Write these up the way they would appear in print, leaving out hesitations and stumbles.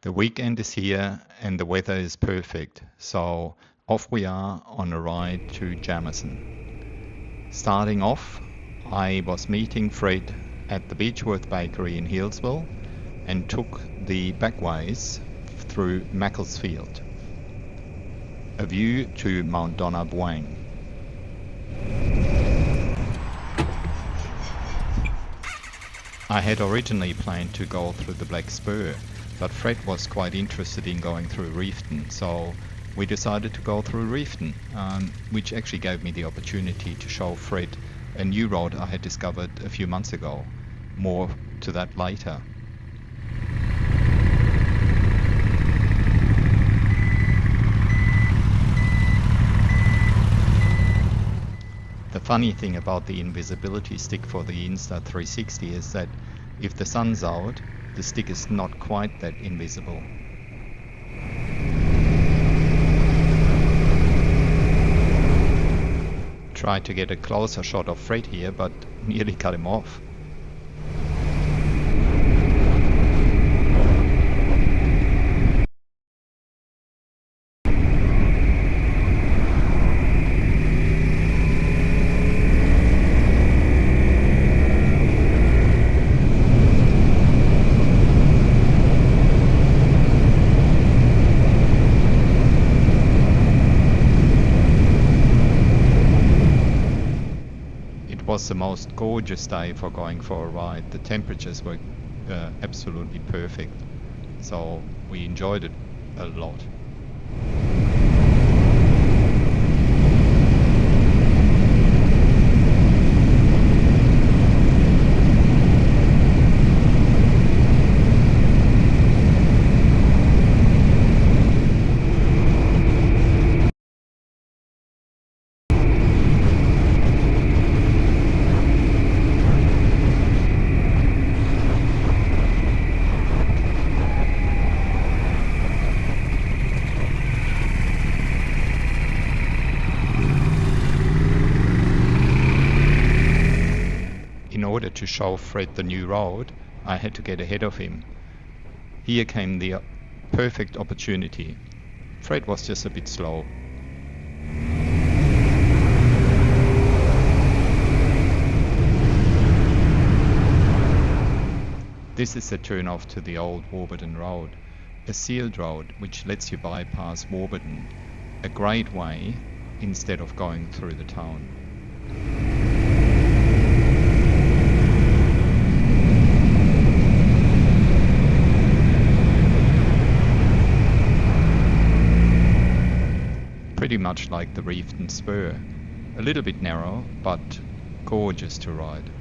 The weekend is here and the weather is perfect, so off we are on a ride to Jamieson. Starting off, I was meeting Fred at the Beechworth Bakery in Healesville and took the back ways through Macclesfield. A view to Mount Donna Buang. I had originally planned to go through the Black Spur, but Fred was quite interested in going through Reefton, so we decided to go through Reefton, which actually gave me the opportunity to show Fred a new road I had discovered a few months ago. More to that later. The funny thing about the invisibility stick for the Insta360 is that if the sun's out, the stick is not quite that invisible. Tried to get a closer shot of Fred here, but nearly cut him off. It was the most gorgeous day for going for a ride. The temperatures were absolutely perfect, so we enjoyed it a lot. In order to show Fred the new road, I had to get ahead of him. Here came the perfect opportunity. Fred was just a bit slow. This is the turn off to the old Warburton Road, a sealed road which lets you bypass Warburton, a great way instead of going through the town. Pretty much like the Reefton Spur, a little bit narrow, but gorgeous to ride.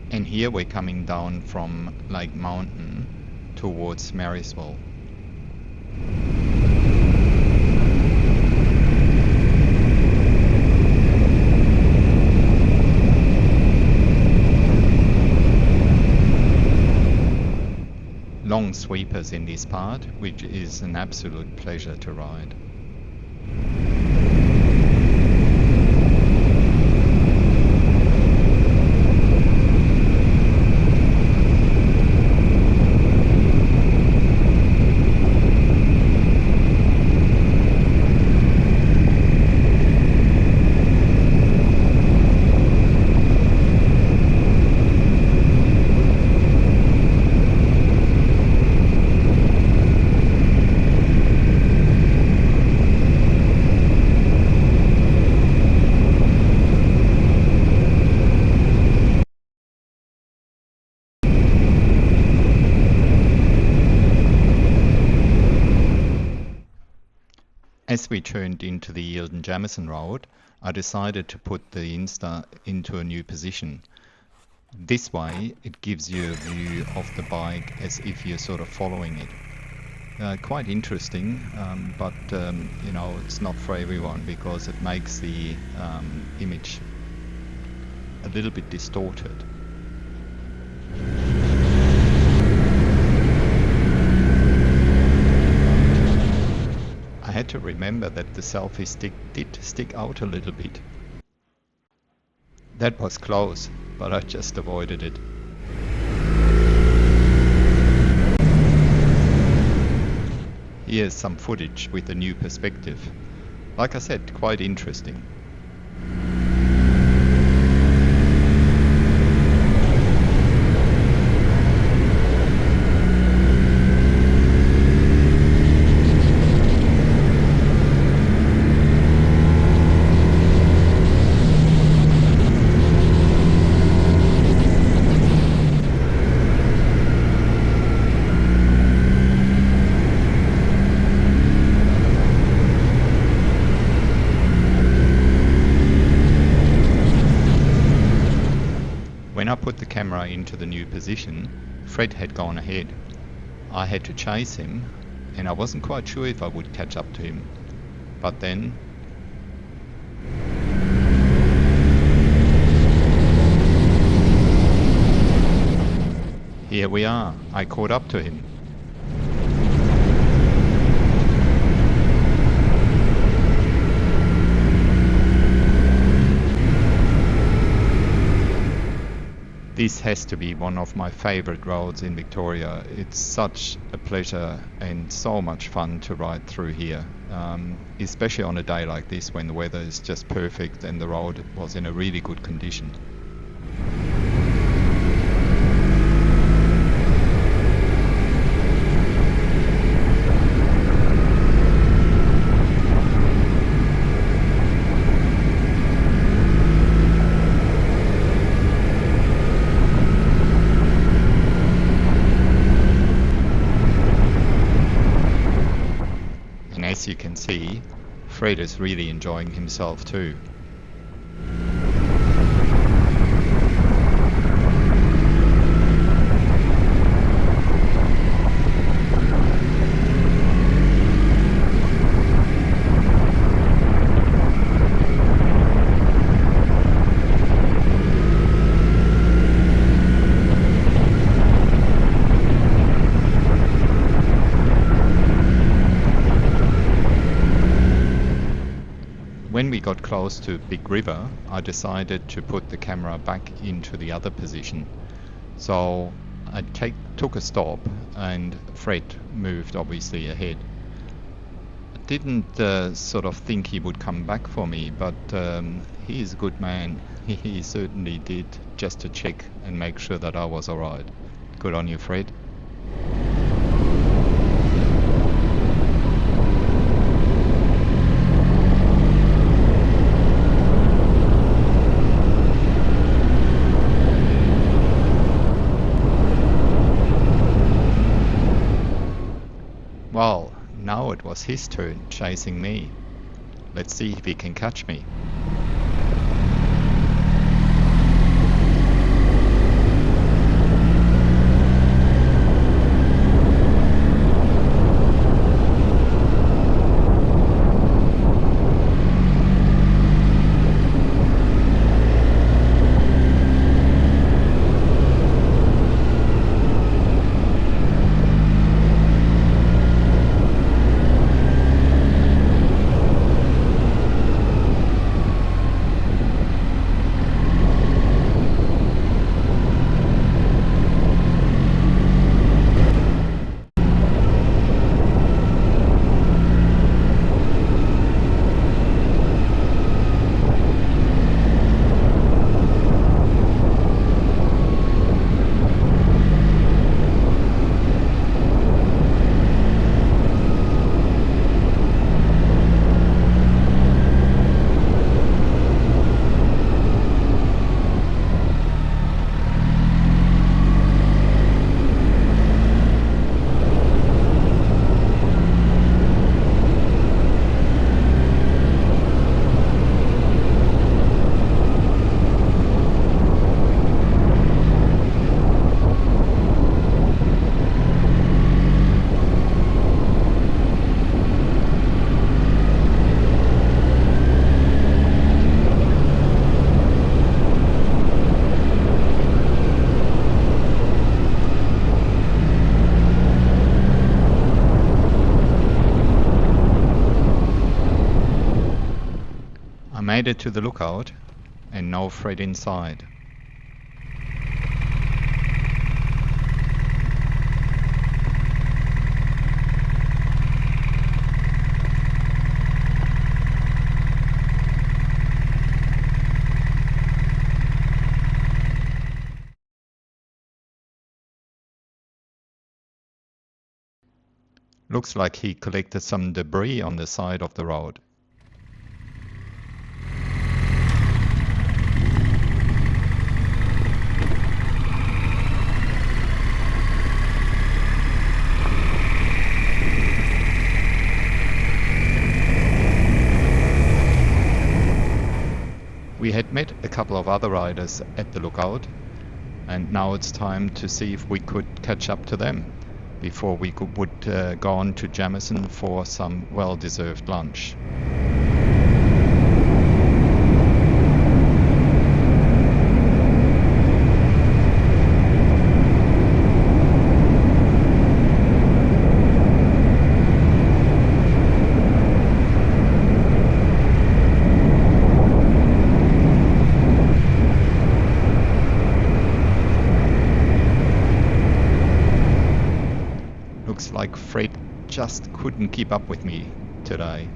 And here we're coming down from Lake Mountain towards Marysville. Long sweepers in this part, which is an absolute pleasure to ride. As we turned into the Yield & Jamieson Road, I decided to put the Insta into a new position. This way it gives you a view of the bike as if you're sort of following it. Quite interesting, but it's not for everyone because it makes the image a little bit distorted. I had to remember that the selfie stick did stick out a little bit. That was close, but I just avoided it. Here's some footage with a new perspective. Like I said, quite interesting. When I put the camera into the new position, Fred had gone ahead. I had to chase him, and I wasn't quite sure if I would catch up to him. But then here we are. I caught up to him. This has to be one of my favorite roads in Victoria. It's such a pleasure and so much fun to ride through here, especially on a day like this when the weather is just perfect and the road was in a really good condition. As you can see, Fred is really enjoying himself too. When we got close to Big River, I decided to put the camera back into the other position. So I took a stop and Fred moved obviously ahead. I didn't sort of think he would come back for me, but he is a good man. He certainly did, just to check and make sure that I was alright. Good on you, Fred. Well, now it was his turn chasing me. Let's see if he can catch me. made it to the lookout and no Fred inside. Looks like he collected some debris on the side of the road. We had met a couple of other riders at the lookout, and now it's time to see if we could catch up to them before we would go on to Jamieson for some well-deserved lunch. Looks like Fred just couldn't keep up with me today.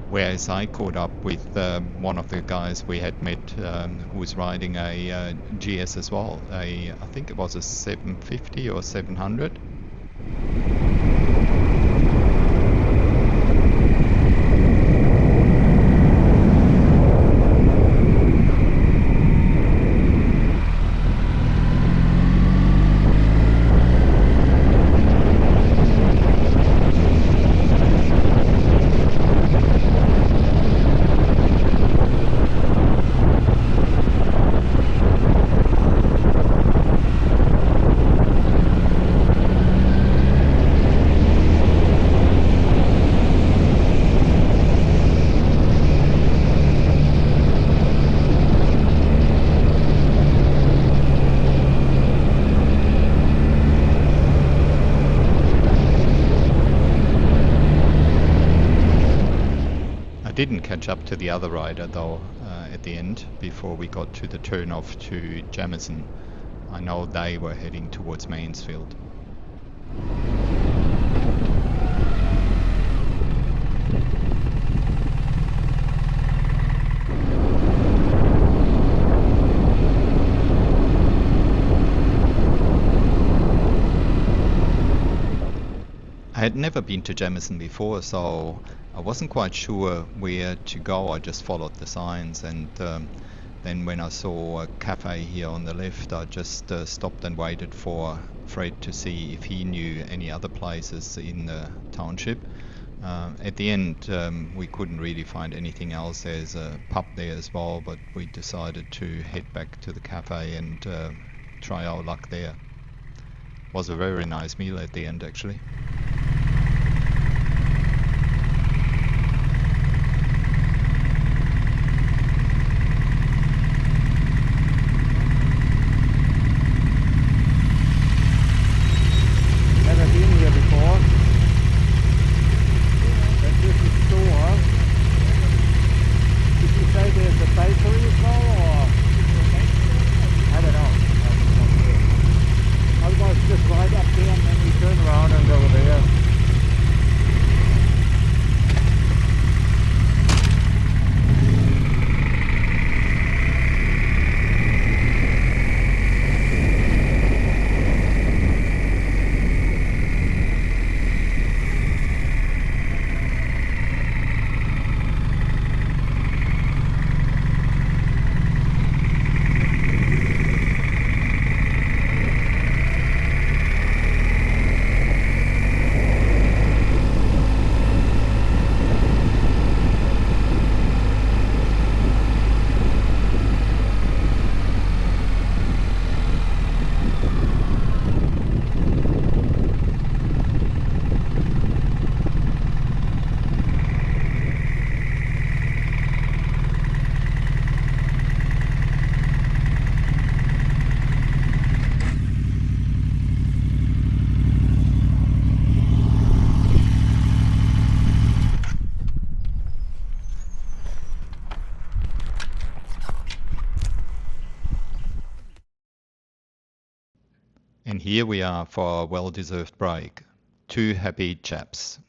Whereas I caught up with one of the guys we had met who was riding a GS as well. I think it was a 750 or 700. I didn't catch up to the other rider though at the end before we got to the turn off to Jamieson. I know they were heading towards Mansfield. I had never been to Jamieson before, so I wasn't quite sure where to go. I just followed the signs, and then when I saw a cafe here on the left, I just stopped and waited for Fred to see if he knew any other places in the township. At the end, we couldn't really find anything else. There's a pub there as well, but we decided to head back to the cafe and try our luck there. Was a very nice meal at the end, actually. Never been here before. But this is store. Did you say there's a bakery as well, or? I don't know. Otherwise just right up there and then we turn around and go there. And here we are for a well-deserved break. Two happy chaps.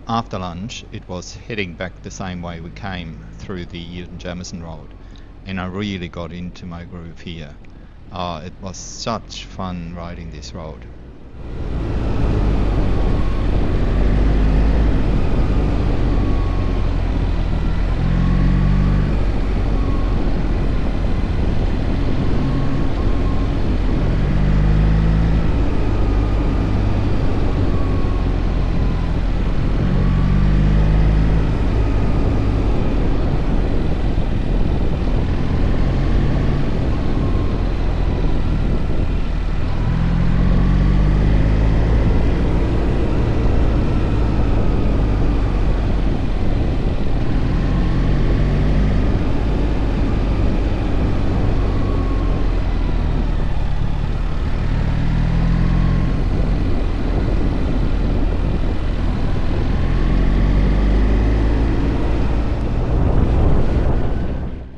After lunch, it was heading back the same way we came, through the Jamieson Road, and I really got into my groove here. It was such fun riding this road.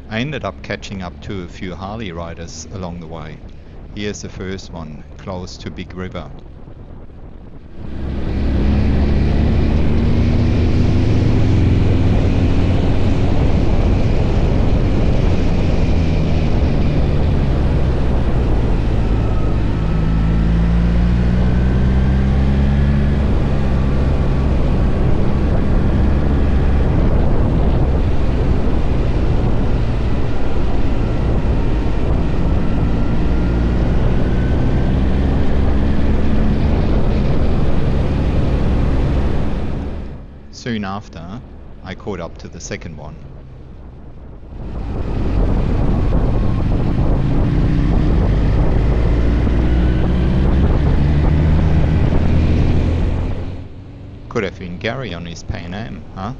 I ended up catching up to a few Harley riders along the way. Here's the first one, close to Big River. Soon after, I caught up to the second one. Could have been Gary on his Pan Am, huh?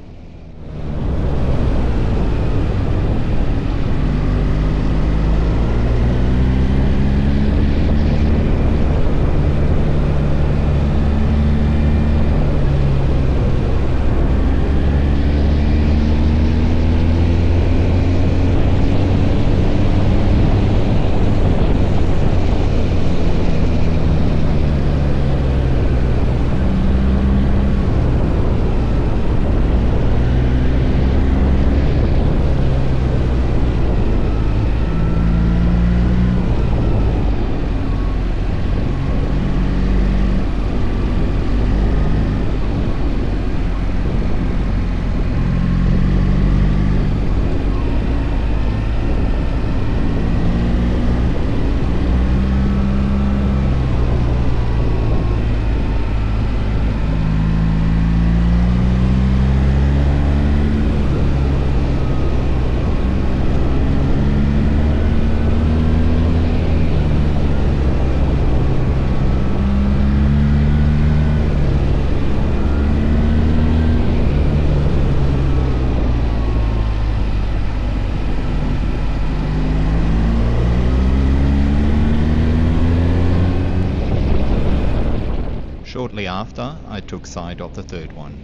Shortly after, I took sight of the third one,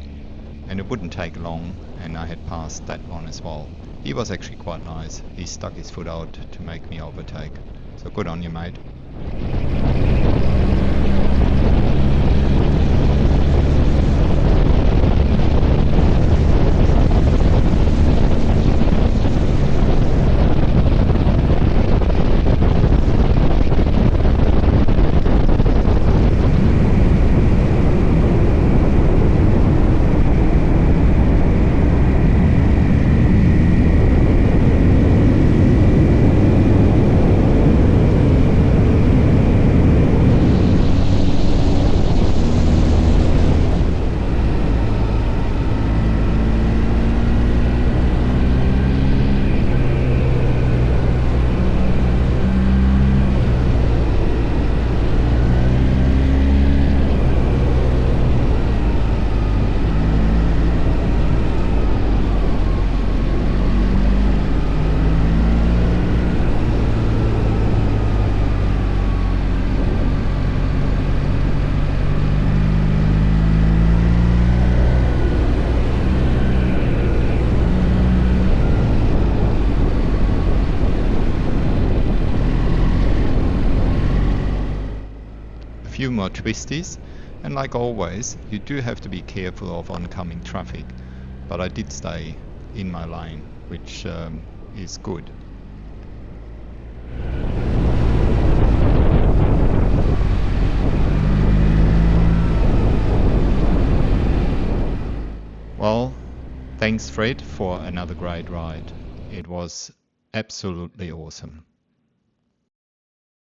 and it wouldn't take long, and I had passed that one as well. He was actually quite nice. He stuck his foot out to make me overtake. So good on you, mate. few more twisties, and like always, you do have to be careful of oncoming traffic, but I did stay in my lane, which is good. Well, thanks Fred for another great ride. It was absolutely awesome.